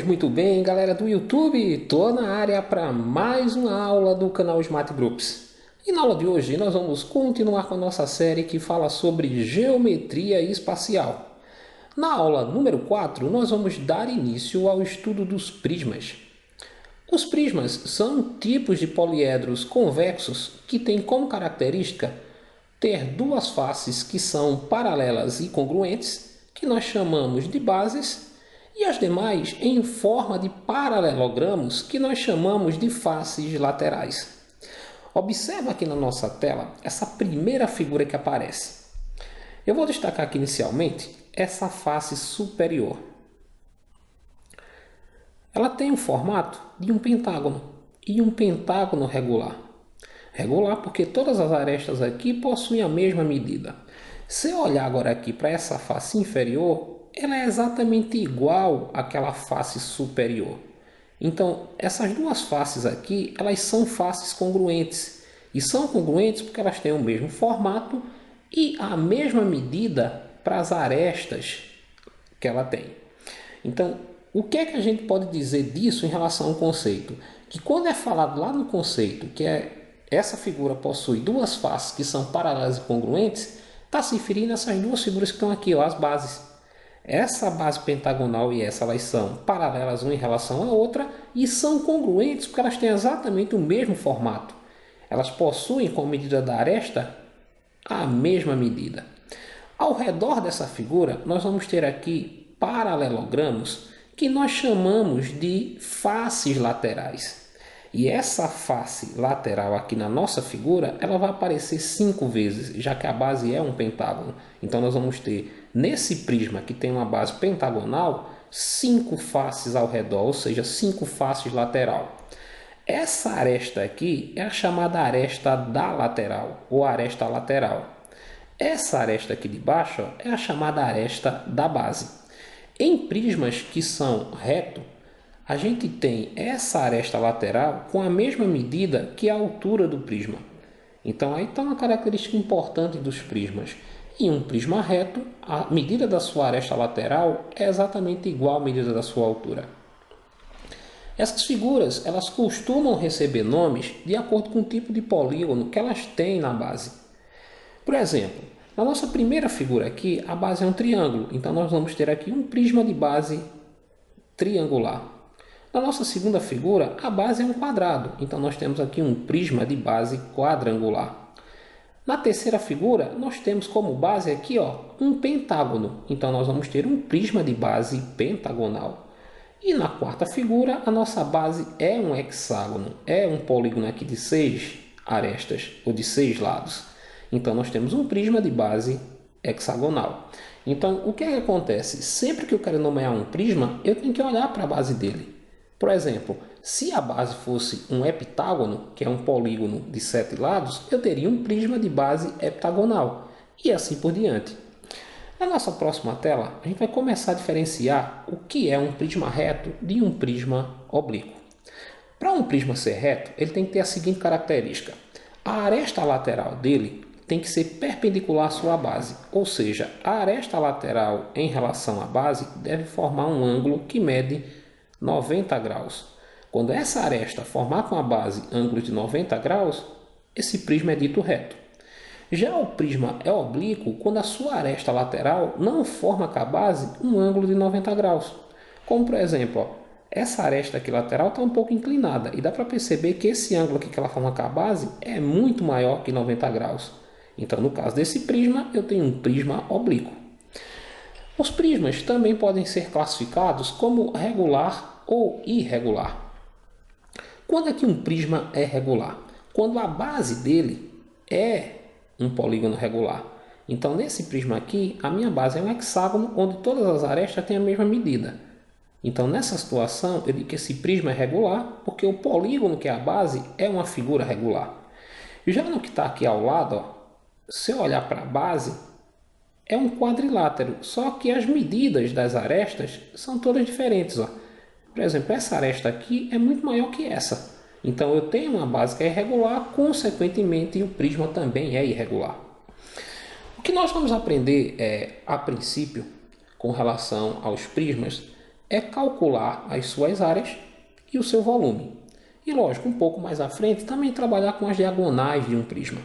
muito bem, galera do YouTube? Estou na área para mais uma aula do canal Smart Groups. E na aula de hoje nós vamos continuar com a nossa série que fala sobre geometria espacial. Na aula número 4, nós vamos dar início ao estudo dos prismas. Os prismas são tipos de poliedros convexos que têm como característica ter duas faces que são paralelas e congruentes, que nós chamamos de bases, e as demais em forma de paralelogramos, que nós chamamos de faces laterais. Observa aqui na nossa tela essa primeira figura que aparece. Eu vou destacar aqui inicialmente essa face superior. Ela tem o formato de um pentágono e um pentágono regular. Regular porque todas as arestas aqui possuem a mesma medida. Se eu olhar agora aqui para essa face inferior, ela é exatamente igual àquela face superior. Então, essas duas faces aqui, elas são faces congruentes. E são congruentes porque elas têm o mesmo formato e a mesma medida para as arestas que ela tem. Então, o que é que a gente pode dizer disso em relação ao conceito? Que quando é falado lá no conceito que essa figura possui duas faces que são paralelas e congruentes, está se referindo a essas duas figuras que estão aqui, ó, as bases. Essa base pentagonal e essa, elas são paralelas uma em relação à outra e são congruentes porque elas têm exatamente o mesmo formato. Elas possuem, com a medida da aresta, a mesma medida. Ao redor dessa figura, nós vamos ter aqui paralelogramos que nós chamamos de faces laterais. E essa face lateral aqui na nossa figura, ela vai aparecer 5 vezes, já que a base é um pentágono. Então nós vamos ter, nesse prisma que tem uma base pentagonal, 5 faces ao redor, ou seja, 5 faces lateral. Essa aresta aqui é a chamada aresta da lateral, ou aresta lateral. Essa aresta aqui de baixo é a chamada aresta da base. Em prismas que são reto, a gente tem essa aresta lateral com a mesma medida que a altura do prisma. Então aí está uma característica importante dos prismas. Em um prisma reto, a medida da sua aresta lateral é exatamente igual à medida da sua altura. Essas figuras, elas costumam receber nomes de acordo com o tipo de polígono que elas têm na base. Por exemplo, na nossa primeira figura aqui, a base é um triângulo. Então nós vamos ter aqui um prisma de base triangular. Na nossa segunda figura, a base é um quadrado, então nós temos aqui um prisma de base quadrangular. Na terceira figura, nós temos como base aqui, ó, um pentágono, então nós vamos ter um prisma de base pentagonal. E na quarta figura, a nossa base é um hexágono, é um polígono aqui de 6 arestas, ou de 6 lados. Então nós temos um prisma de base hexagonal. Então o que acontece? Sempre que eu quero nomear um prisma, eu tenho que olhar para a base dele. Por exemplo, se a base fosse um heptágono, que é um polígono de 7 lados, eu teria um prisma de base heptagonal, e assim por diante. Na nossa próxima tela, a gente vai começar a diferenciar o que é um prisma reto de um prisma oblíquo. Para um prisma ser reto, ele tem que ter a seguinte característica. A aresta lateral dele tem que ser perpendicular à sua base, ou seja, a aresta lateral em relação à base deve formar um ângulo que mede 90 graus. Quando essa aresta formar com a base ângulo de 90 graus, esse prisma é dito reto. Já o prisma é oblíquo quando a sua aresta lateral não forma com a base um ângulo de 90 graus. Como por exemplo, ó, essa aresta aqui lateral está um pouco inclinada e dá para perceber que esse ângulo aqui que ela forma com a base é muito maior que 90 graus. Então no caso desse prisma eu tenho um prisma oblíquo. Os prismas também podem ser classificados como regular ou irregular. Quando é que um prisma é regular? Quando a base dele é um polígono regular. Então nesse prisma aqui, a minha base é um hexágono onde todas as arestas têm a mesma medida. Então nessa situação eu digo que esse prisma é regular porque o polígono que é a base é uma figura regular. Já no que está aqui ao lado, ó, se eu olhar para a base, é um quadrilátero, só que as medidas das arestas são todas diferentes. Ó. Por exemplo, essa aresta aqui é muito maior que essa. Então eu tenho uma base que é irregular, consequentemente o prisma também é irregular. O que nós vamos aprender a princípio com relação aos prismas é calcular as suas áreas e o seu volume. E lógico, um pouco mais à frente, também trabalhar com as diagonais de um prisma.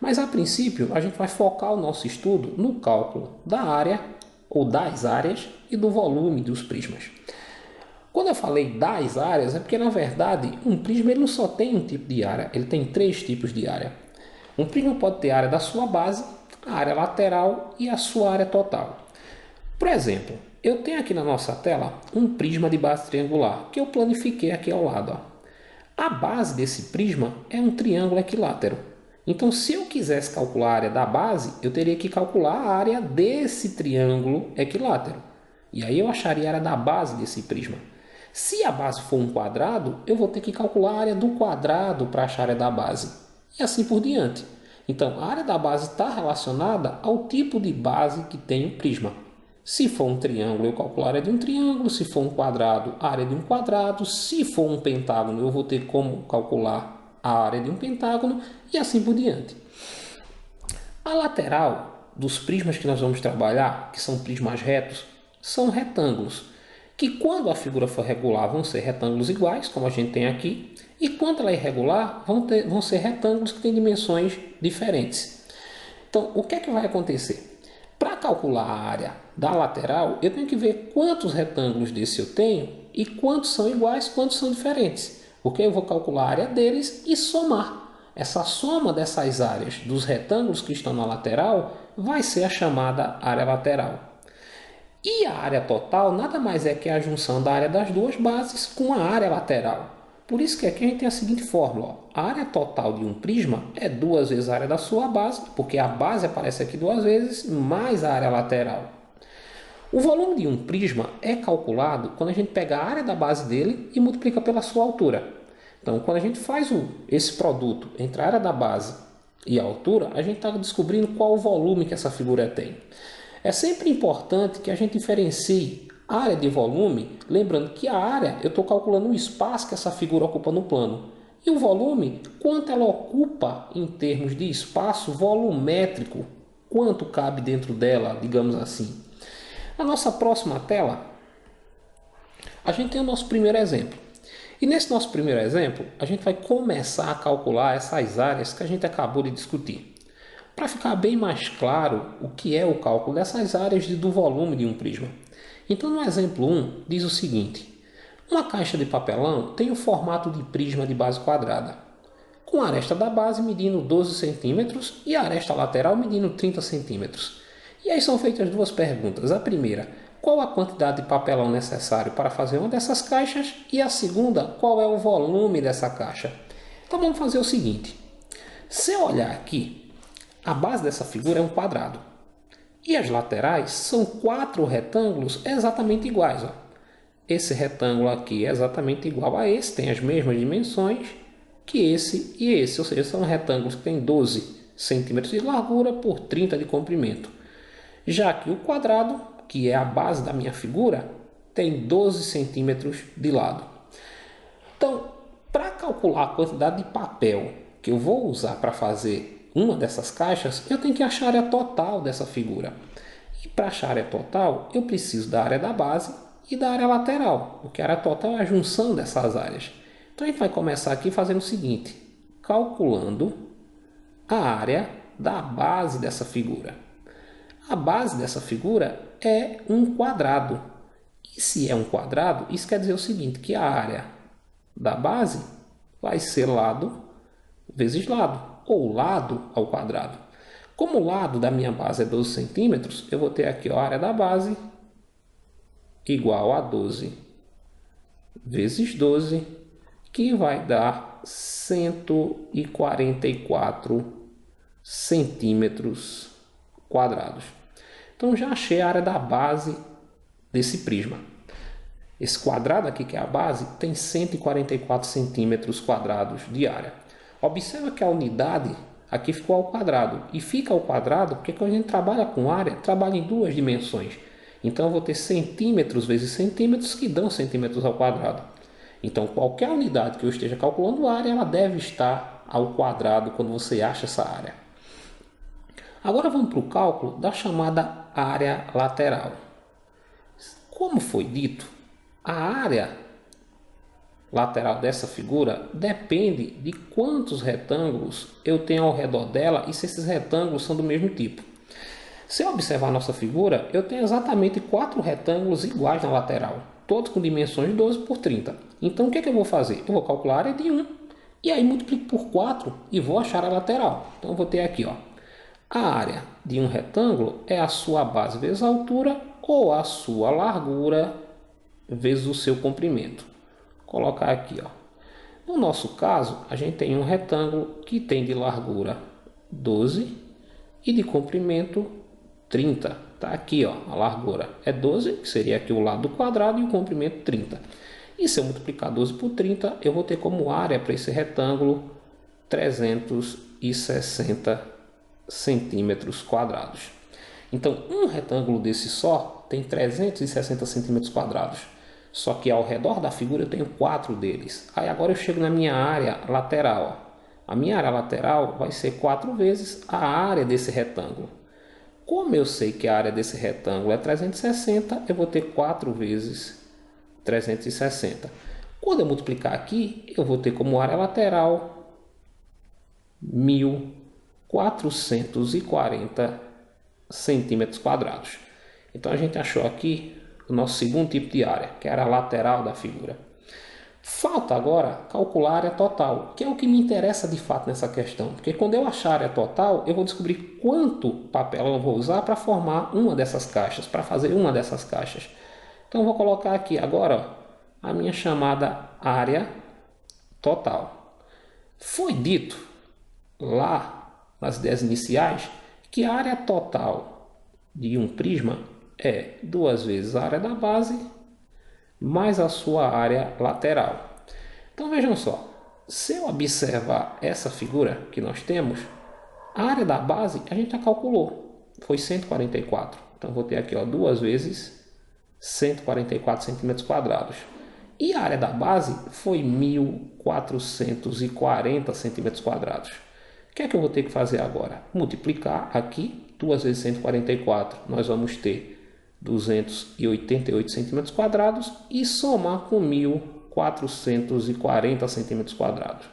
Mas a princípio, a gente vai focar o nosso estudo no cálculo da área ou das áreas e do volume dos prismas. Quando eu falei das áreas, é porque na verdade um prisma ele não só tem um tipo de área, ele tem 3 tipos de área. Um prisma pode ter a área da sua base, a área lateral e a sua área total. Por exemplo, eu tenho aqui na nossa tela um prisma de base triangular que eu planifiquei aqui ao lado. Ó. A base desse prisma é um triângulo equilátero. Então, se eu quisesse calcular a área da base, eu teria que calcular a área desse triângulo equilátero. E aí eu acharia a área da base desse prisma. Se a base for um quadrado, eu vou ter que calcular a área do quadrado para achar a área da base. E assim por diante. Então, a área da base está relacionada ao tipo de base que tem o prisma. Se for um triângulo, eu calculo a área de um triângulo. Se for um quadrado, a área de um quadrado. Se for um pentágono, eu vou ter como calcular a área de um pentágono e assim por diante. A lateral dos prismas que nós vamos trabalhar, que são prismas retos, são retângulos, que quando a figura for regular vão ser retângulos iguais, como a gente tem aqui, e quando ela é irregular, vão ser retângulos que têm dimensões diferentes. Então, o que é que vai acontecer? Para calcular a área da lateral, eu tenho que ver quantos retângulos desse eu tenho e quantos são iguais, quantos são diferentes. Porque eu vou calcular a área deles e somar. Essa soma dessas áreas dos retângulos que estão na lateral vai ser a chamada área lateral. E a área total nada mais é que a junção da área das duas bases com a área lateral. Por isso que aqui a gente tem a seguinte fórmula. Ó. A área total de um prisma é 2 vezes a área da sua base, porque a base aparece aqui 2 vezes, mais a área lateral. O volume de um prisma é calculado quando a gente pega a área da base dele e multiplica pela sua altura. Então, quando a gente faz esse produto entre a área da base e a altura, a gente está descobrindo qual o volume que essa figura tem. É sempre importante que a gente diferencie área de volume, lembrando que a área eu estou calculando o espaço que essa figura ocupa no plano. E o volume, quanto ela ocupa em termos de espaço volumétrico, quanto cabe dentro dela, digamos assim. Na nossa próxima tela, a gente tem o nosso primeiro exemplo. E nesse nosso primeiro exemplo, a gente vai começar a calcular essas áreas que a gente acabou de discutir. Para ficar bem mais claro o que é o cálculo dessas áreas do volume de um prisma. Então, no exemplo 1, diz o seguinte. Uma caixa de papelão tem o formato de prisma de base quadrada, com a aresta da base medindo 12 cm e a aresta lateral medindo 30 cm. E aí são feitas duas perguntas. A primeira, qual a quantidade de papelão necessário para fazer uma dessas caixas? E a segunda, qual é o volume dessa caixa? Então vamos fazer o seguinte. Se eu olhar aqui, a base dessa figura é um quadrado. E as laterais são 4 retângulos exatamente iguais. Ó. Esse retângulo aqui é exatamente igual a esse, tem as mesmas dimensões que esse e esse. Ou seja, são retângulos que têm 12 centímetros de largura por 30 de comprimento. Já que o quadrado, que é a base da minha figura, tem 12 centímetros de lado. Então, para calcular a quantidade de papel que eu vou usar para fazer uma dessas caixas, eu tenho que achar a área total dessa figura. E para achar a área total, eu preciso da área da base e da área lateral, porque a área total é a junção dessas áreas. Então a gente vai começar aqui fazendo o seguinte, calculando a área da base dessa figura. A base dessa figura é um quadrado. E se é um quadrado, isso quer dizer o seguinte, que a área da base vai ser lado vezes lado, ou lado ao quadrado. Como o lado da minha base é 12 centímetros, eu vou ter aqui a área da base igual a 12 vezes 12, que vai dar 144 centímetros quadrados. Então já achei a área da base desse prisma. Esse quadrado aqui, que é a base, tem 144 centímetros quadrados de área. Observa que a unidade aqui ficou ao quadrado. E fica ao quadrado porque quando a gente trabalha com área, trabalha em duas dimensões. Então eu vou ter centímetros vezes centímetros que dão centímetros ao quadrado. Então qualquer unidade que eu esteja calculando área, ela deve estar ao quadrado quando você acha essa área. Agora vamos para o cálculo da chamada área lateral. Como foi dito, A área lateral dessa figura depende de quantos retângulos eu tenho ao redor dela e se esses retângulos são do mesmo tipo. Se eu observar a nossa figura, eu tenho exatamente 4 retângulos iguais na lateral, todos com dimensões 12 por 30. Então o que eu vou fazer? Eu vou calcular a área de um e aí multiplico por 4 e vou achar a lateral. Então eu vou ter aqui, ó, a área de um retângulo é a sua base vezes a altura ou a sua largura vezes o seu comprimento. Vou colocar aqui, ó. No nosso caso, a gente tem um retângulo que tem de largura 12 e de comprimento 30. Tá aqui, ó, a largura é 12, que seria aqui o lado do quadrado, e o comprimento 30. E se eu multiplicar 12 por 30, eu vou ter como área para esse retângulo 360 centímetros quadrados. Então, um retângulo desse só tem 360 centímetros quadrados. Só que ao redor da figura eu tenho 4 deles. Aí agora eu chego na minha área lateral. A minha área lateral vai ser 4 vezes a área desse retângulo. Como eu sei que a área desse retângulo é 360, eu vou ter 4 vezes 360. Quando eu multiplicar aqui, eu vou ter como área lateral 1440 centímetros quadrados. Então a gente achou aqui o nosso segundo tipo de área, que era a lateral da figura. Falta agora calcular a área total, que é o que me interessa de fato nessa questão, porque quando eu achar a área total, eu vou descobrir quanto papel eu vou usar para formar uma dessas caixas, para fazer uma dessas caixas. Então eu vou colocar aqui agora, ó, a minha chamada área total. Foi dito lá nas ideias iniciais que a área total de um prisma é 2 vezes a área da base mais a sua área lateral. Então vejam só, se eu observar essa figura que nós temos, a área da base a gente já calculou, foi 144. Então vou ter aqui, ó, 2 vezes 144 centímetros quadrados. E a área da base foi 1440 centímetros quadrados. O que é que eu vou ter que fazer agora? Multiplicar aqui, 2 vezes 144, nós vamos ter 288 centímetros quadrados e somar com 1440 centímetros quadrados.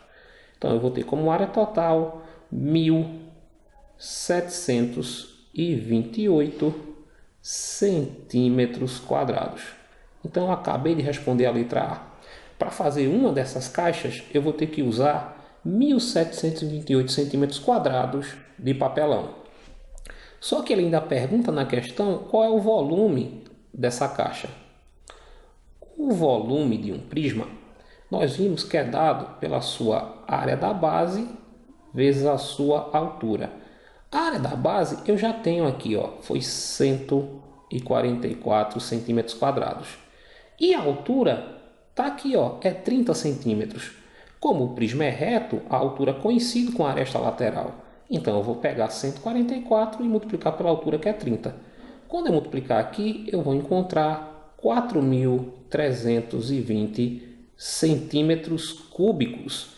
Então eu vou ter como área total 1728 centímetros quadrados. Então eu acabei de responder a letra A. Para fazer uma dessas caixas, eu vou ter que usar 1728 centímetros quadrados de papelão. Só que ele ainda pergunta na questão qual é o volume dessa caixa. O volume de um prisma, nós vimos que é dado pela sua área da base vezes a sua altura. A área da base eu já tenho aqui, ó, foi 144 centímetros quadrados. E a altura está aqui, ó, é 30 centímetros. Como o prisma é reto, a altura coincide com a aresta lateral. Então eu vou pegar 144 e multiplicar pela altura, que é 30. Quando eu multiplicar aqui, eu vou encontrar 4.320 centímetros cúbicos.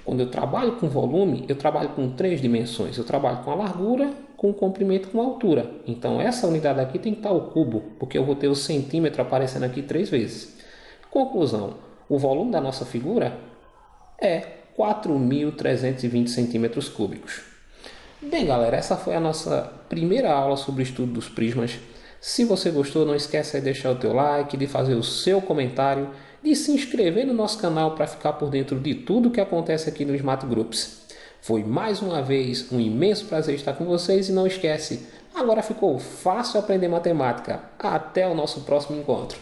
Quando eu trabalho com volume, eu trabalho com 3 dimensões. Eu trabalho com a largura, com o comprimento e com a altura. Então essa unidade aqui tem que estar ao cubo, porque eu vou ter o centímetro aparecendo aqui 3 vezes. Conclusão, o volume da nossa figura é 4.320 centímetros cúbicos. Bem, galera, essa foi a nossa primeira aula sobre o estudo dos prismas. Se você gostou, não esquece de deixar o teu like, de fazer o seu comentário, de se inscrever no nosso canal para ficar por dentro de tudo que acontece aqui no Smart Groups. Foi mais uma vez um imenso prazer estar com vocês e não esquece, agora ficou fácil aprender matemática. Até o nosso próximo encontro.